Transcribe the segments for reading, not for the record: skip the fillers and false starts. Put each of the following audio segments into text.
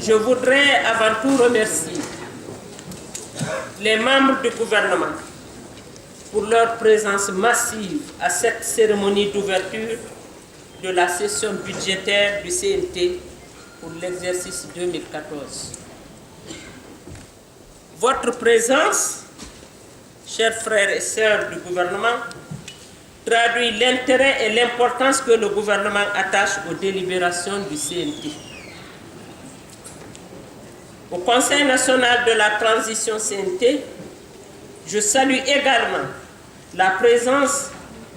Je voudrais avant tout remercier les membres du gouvernement pour leur présence massive à cette cérémonie d'ouverture de la session budgétaire du CNT pour l'exercice 2014. Votre présence, chers frères et sœurs du gouvernement, traduit l'intérêt et l'importance que le gouvernement attache aux délibérations du CNT. Au Conseil national de la transition CNT, je salue également la présence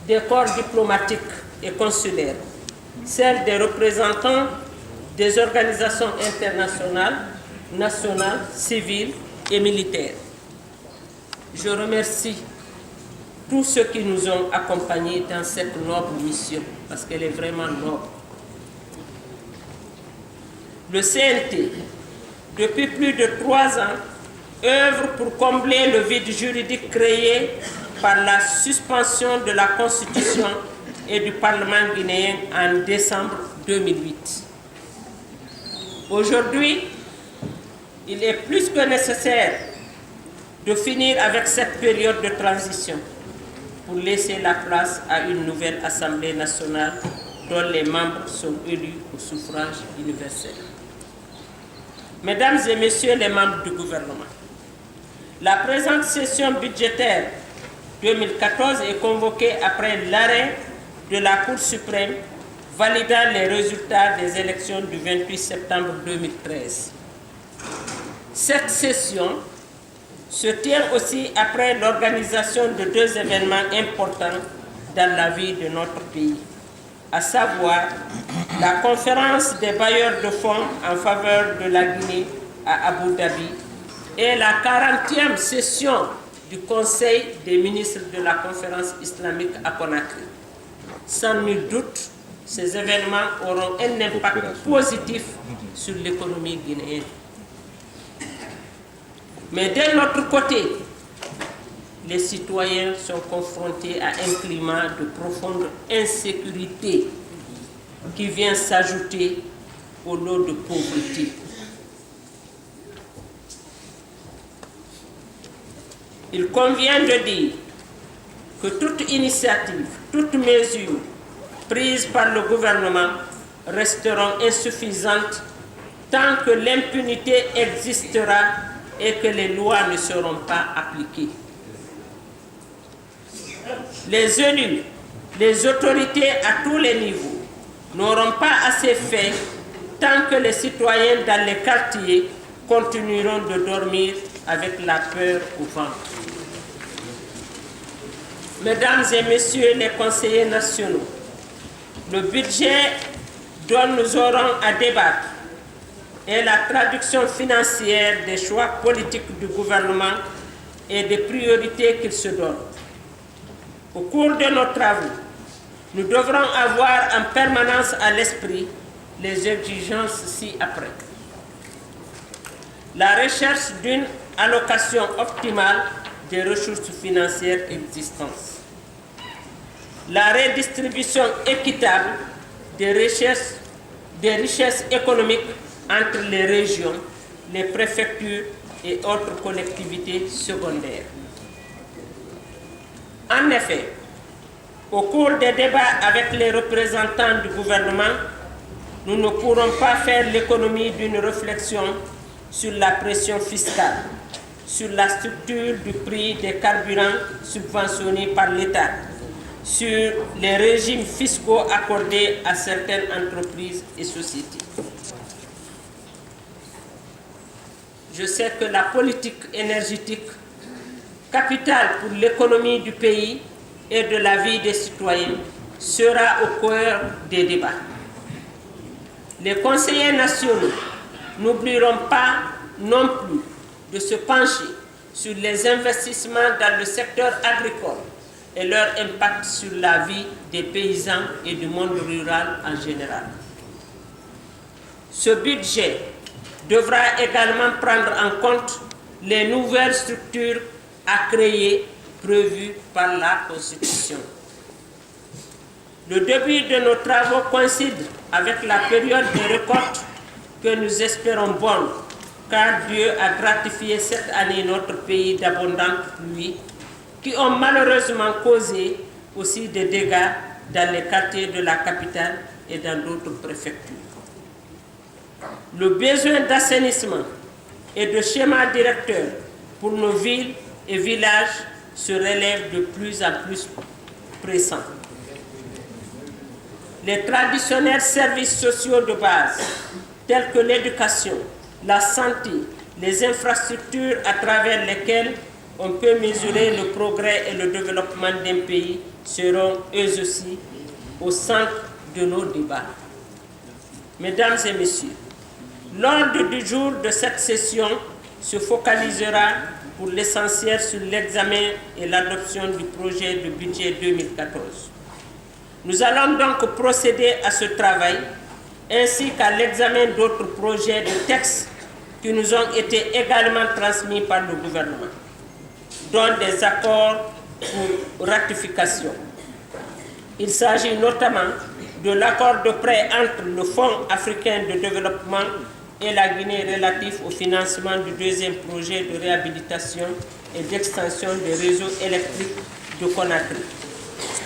des corps diplomatiques et consulaires, celle des représentants des organisations internationales, nationales, civiles et militaires. Je remercie tous ceux qui nous ont accompagnés dans cette noble mission, parce qu'elle est vraiment noble. Le CNT, depuis plus de 3 ans, œuvre pour combler le vide juridique créé par la suspension de la Constitution et du Parlement guinéen en décembre 2008. Aujourd'hui, il est plus que nécessaire de finir avec cette période de transition pour laisser la place à une nouvelle Assemblée nationale dont les membres sont élus au suffrage universel. Mesdames et Messieurs les membres du gouvernement, la présente session budgétaire 2014 est convoquée après l'arrêt de la Cour suprême validant les résultats des élections du 28 septembre 2013. Cette session se tient aussi après l'organisation de 2 événements importants dans la vie de notre pays, à savoir la conférence des bailleurs de fonds en faveur de la Guinée à Abu Dhabi et la 40e session du Conseil des ministres de la conférence islamique à Conakry. Sans nul doute, ces événements auront un impact positif sur l'économie guinéenne. Mais d'un autre côté, les citoyens sont confrontés à un climat de profonde insécurité qui vient s'ajouter au lot de pauvreté. Il convient de dire que toute initiative, toute mesure prise par le gouvernement resteront insuffisantes tant que l'impunité existera et que les lois ne seront pas appliquées. Les élus, les autorités à tous les niveaux n'auront pas assez fait tant que les citoyens dans les quartiers continueront de dormir avec la peur au ventre. Mesdames et Messieurs les conseillers nationaux, le budget dont nous aurons à débattre est la traduction financière des choix politiques du gouvernement et des priorités qu'il se donne. Au cours de nos travaux, nous devrons avoir en permanence à l'esprit les exigences ci-après. La recherche d'une allocation optimale des ressources financières existantes. La redistribution équitable des richesses économiques entre les régions, les préfectures et autres collectivités secondaires. En effet, au cours des débats avec les représentants du gouvernement, nous ne pourrons pas faire l'économie d'une réflexion sur la pression fiscale, sur la structure du prix des carburants subventionnés par l'État, sur les régimes fiscaux accordés à certaines entreprises et sociétés. Je sais que la politique énergétique, capitale pour l'économie du pays et de la vie des citoyens, sera au cœur des débats. Les conseillers nationaux n'oublieront pas non plus de se pencher sur les investissements dans le secteur agricole et leur impact sur la vie des paysans et du monde rural en général. Ce budget devra également prendre en compte les nouvelles structures à créer prévues par la Constitution. Le début de nos travaux coïncide avec la période des récoltes que nous espérons bonne, car Dieu a gratifié cette année notre pays d'abondantes pluies qui ont malheureusement causé aussi des dégâts dans les quartiers de la capitale et dans d'autres préfectures. Le besoin d'assainissement et de schéma directeur pour nos villes et villages se relève de plus en plus pressant. Les traditionnels services sociaux de base, tels que l'éducation, la santé, les infrastructures à travers lesquelles on peut mesurer le progrès et le développement d'un pays, seront eux aussi au centre de nos débats. Mesdames et messieurs, l'ordre du jour de cette session se focalisera pour l'essentiel sur l'examen et l'adoption du projet de budget 2014. Nous allons donc procéder à ce travail ainsi qu'à l'examen d'autres projets de textes qui nous ont été également transmis par le gouvernement, dont des accords pour ratification. Il s'agit notamment de l'accord de prêt entre le Fonds africain de développement et la Guinée relatif au financement du deuxième projet de réhabilitation et d'extension des réseaux électriques de Conakry.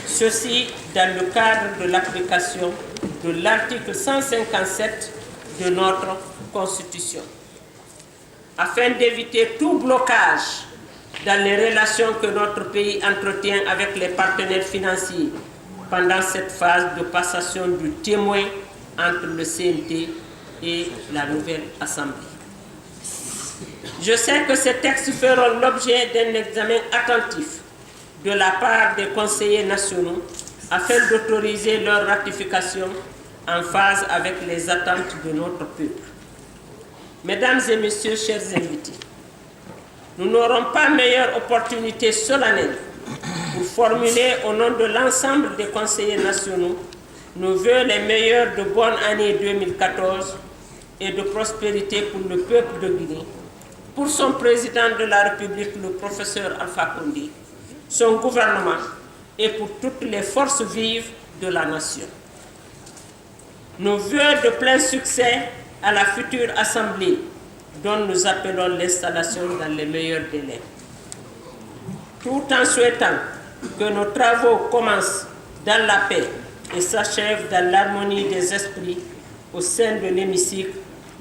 Ceci dans le cadre de l'application de l'article 157 de notre Constitution. Afin d'éviter tout blocage dans les relations que notre pays entretient avec les partenaires financiers pendant cette phase de passation du témoin entre le CNT et la nouvelle Assemblée. Je sais que ces textes feront l'objet d'un examen attentif de la part des conseillers nationaux afin d'autoriser leur ratification en phase avec les attentes de notre peuple. Mesdames et messieurs, chers invités, nous n'aurons pas meilleure opportunité solennelle pour formuler au nom de l'ensemble des conseillers nationaux nos vœux les meilleurs de bonne année 2014 et de prospérité pour le peuple de Guinée, pour son président de la République, le professeur Alpha Condé, son gouvernement et pour toutes les forces vives de la nation. Nos vœux de plein succès à la future Assemblée dont nous appelons l'installation dans les meilleurs délais. Tout en souhaitant que nos travaux commencent dans la paix et s'achèvent dans l'harmonie des esprits au sein de l'hémicycle,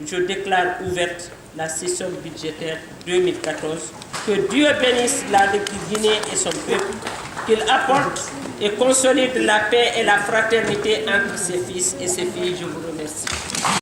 je déclare ouverte la session budgétaire 2014. Que Dieu bénisse la Guinée et son peuple, qu'il apporte et consolide la paix et la fraternité entre ses fils et ses filles. Je vous remercie.